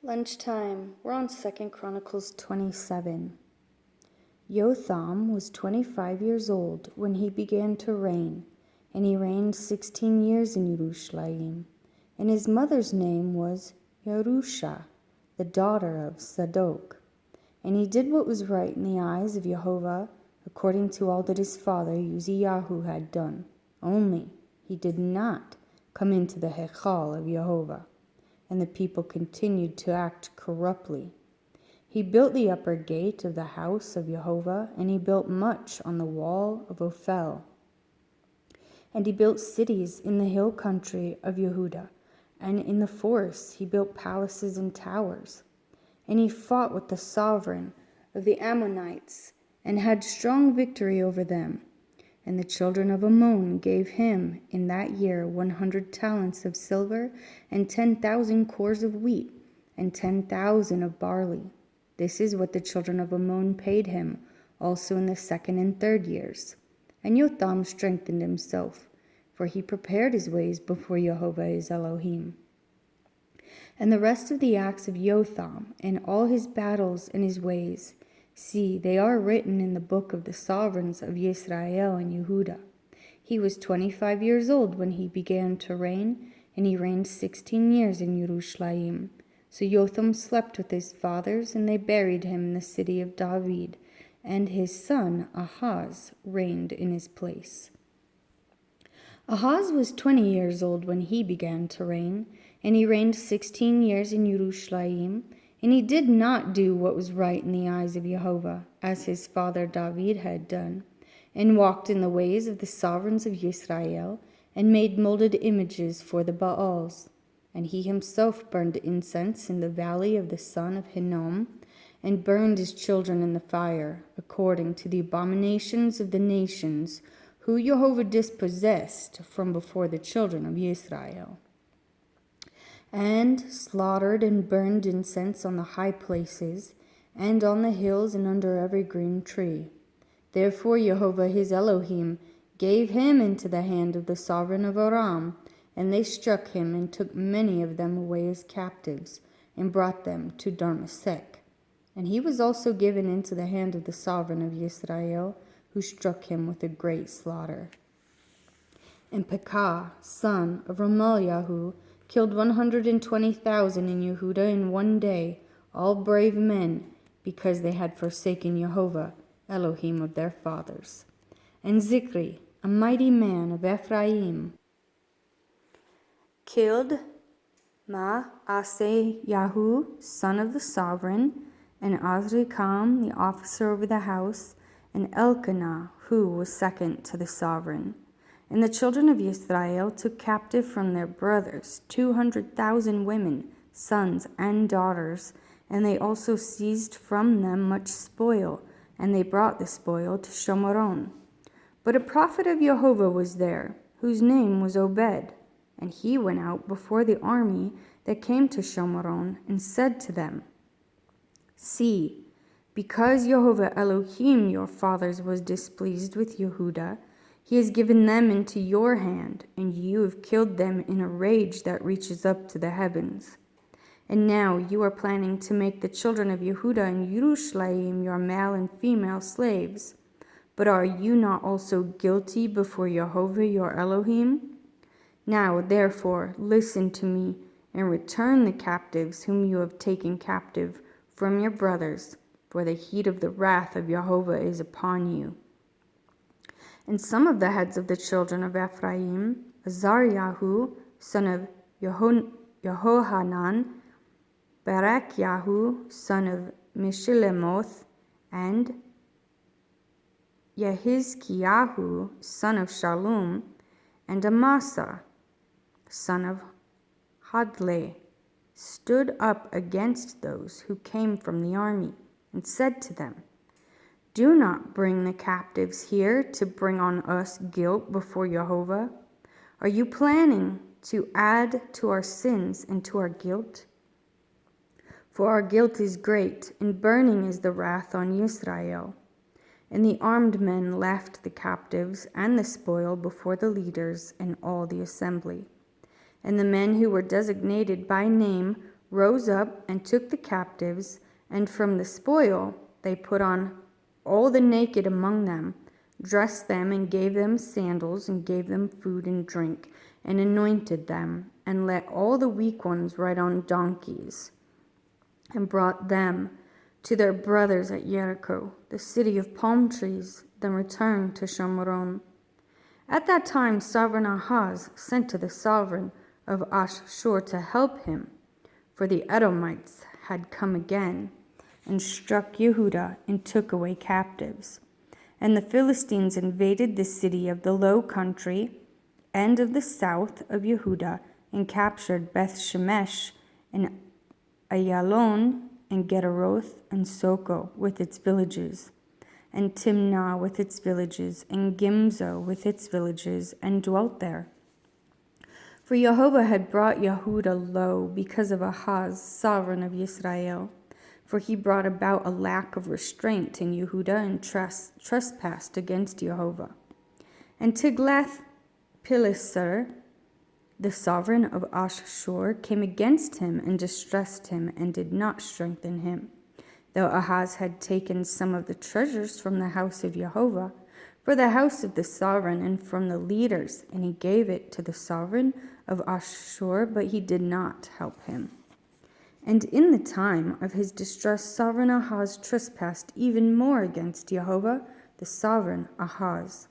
Lunchtime. We're on 2 Chronicles 27. Jotham was 25 years old when he began to reign, and he reigned 16 years in Jerusalem. And his mother's name was Jerusha, the daughter of Zadok. And he did what was right in the eyes of Jehovah, according to all that his father Uzziyahu had done. Only he did not come into the Hechal of Jehovah, and the people continued to act corruptly. He built the upper gate of the house of Jehovah, and he built much on the wall of Ophel. And he built cities in the hill country of Yehudah, and in the forests he built palaces and towers. And he fought with the sovereign of the Ammonites, and had strong victory over them. And the children of Ammon gave him in that year 100 talents of silver, and 10,000 cores of wheat, and 10,000 of barley. This is what the children of Ammon paid him, also in the 2nd and 3rd years. And Jotham strengthened himself, for he prepared his ways before Jehovah his Elohim. And the rest of the acts of Jotham, and all his battles and his ways, see, they are written in the book of the sovereigns of Israel and Yehudah. He was 25 years old when he began to reign, and he reigned 16 years in Jerusalem. So Jotham slept with his fathers, and they buried him in the city of David, and his son Ahaz reigned in his place. Ahaz was 20 years old when he began to reign, and he reigned 16 years in Jerusalem. And he did not do what was right in the eyes of Jehovah, as his father David had done, and walked in the ways of the sovereigns of Israel, and made molded images for the Baals. And he himself burned incense in the valley of the son of Hinnom, and burned his children in the fire, according to the abominations of the nations, who Jehovah dispossessed from before the children of Israel, and slaughtered and burned incense on the high places, and on the hills, and under every green tree. Therefore Jehovah his Elohim gave him into the hand of the sovereign of Aram, and they struck him, and took many of them away as captives, and brought them to Damascus. And he was also given into the hand of the sovereign of Israel, who struck him with a great slaughter. And Pekah, son of Ramalyahu, killed 120,000 in Yehudah in one day, all brave men, because they had forsaken Jehovah, Elohim of their fathers. And Zikri, a mighty man of Ephraim, killed Ma'aseyahu, son of the sovereign, and Azrikam, the officer over the house, and Elkanah, who was second to the sovereign. And the children of Israel took captive from their brothers 200,000 women, sons, and daughters, and they also seized from them much spoil, and they brought the spoil to Shomaron. But a prophet of Jehovah was there, whose name was Obed, and he went out before the army that came to Shomaron, and said to them, See, because Jehovah Elohim your fathers was displeased with Yehudah, he has given them into your hand, and you have killed them in a rage that reaches up to the heavens. And now you are planning to make the children of Yehudah and Jerusalem your male and female slaves. But are you not also guilty before Jehovah your Elohim? Now, therefore, listen to me, and return the captives whom you have taken captive from your brothers, for the heat of the wrath of Jehovah is upon you. And some of the heads of the children of Ephraim, Azariahu, son of Yehohanan, Berechiahu, son of Mishilemoth, and Yehizkiyahu, son of Shallum, and Amasa, son of Hadle, stood up against those who came from the army, and said to them, Do not bring the captives here to bring on us guilt before Jehovah. Are you planning to add to our sins and to our guilt? For our guilt is great, and burning is the wrath on Israel. And the armed men left the captives and the spoil before the leaders and all the assembly. And the men who were designated by name rose up and took the captives, and from the spoil they put on all the naked among them, dressed them, and gave them sandals, and gave them food and drink, and anointed them, and let all the weak ones ride on donkeys, and brought them to their brothers at Jericho, the city of palm trees, then returned to Shomron. At that time sovereign Ahaz sent to the sovereign of Ashur to help him, for the Edomites had come again, and struck Yehudah, and took away captives. And the Philistines invaded the city of the low country and of the south of Yehudah, and captured Beth Shemesh, and Ayalon, and Gederoth, and Soko with its villages, and Timnah with its villages, and Gimzo with its villages, and dwelt there. For Jehovah had brought Yehudah low because of Ahaz, sovereign of Israel, for he brought about a lack of restraint in Yehudah, and trespassed against Jehovah. And Tiglath-Pileser, the sovereign of Ashur, came against him and distressed him, and did not strengthen him, though Ahaz had taken some of the treasures from the house of Jehovah, for the house of the sovereign, and from the leaders, and he gave it to the sovereign of Ashur, but he did not help him. And in the time of his distress, sovereign Ahaz trespassed even more against Jehovah, the sovereign Ahaz.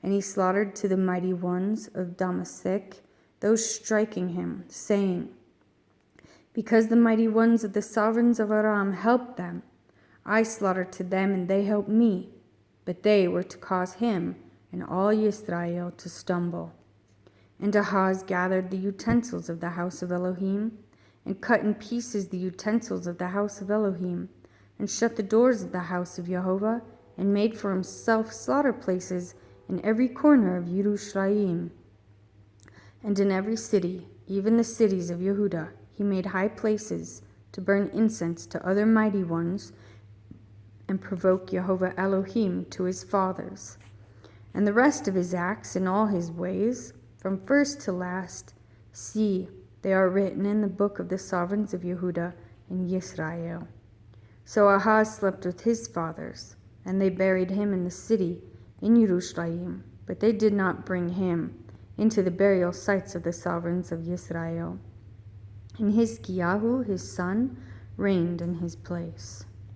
And he slaughtered to the mighty ones of Damascus those striking him, saying, because the mighty ones of the sovereigns of Aram helped them, I slaughtered to them, and they helped me. But they were to cause him and all Israel to stumble. And Ahaz gathered the utensils of the house of Elohim, and cut in pieces the utensils of the house of Elohim, and shut the doors of the house of Jehovah, and made for himself slaughter places in every corner of Yerushalayim. And in every city, even the cities of Yehudah, he made high places to burn incense to other mighty ones, and provoke Jehovah Elohim to his fathers. And the rest of his acts and all his ways, from first to last, see, they are written in the book of the sovereigns of Yehudah and Israel. So Ahaz slept with his fathers, and they buried him in the city in Yerushalayim, but they did not bring him into the burial sites of the sovereigns of Israel. And Hizkiyahu, his son, reigned in his place.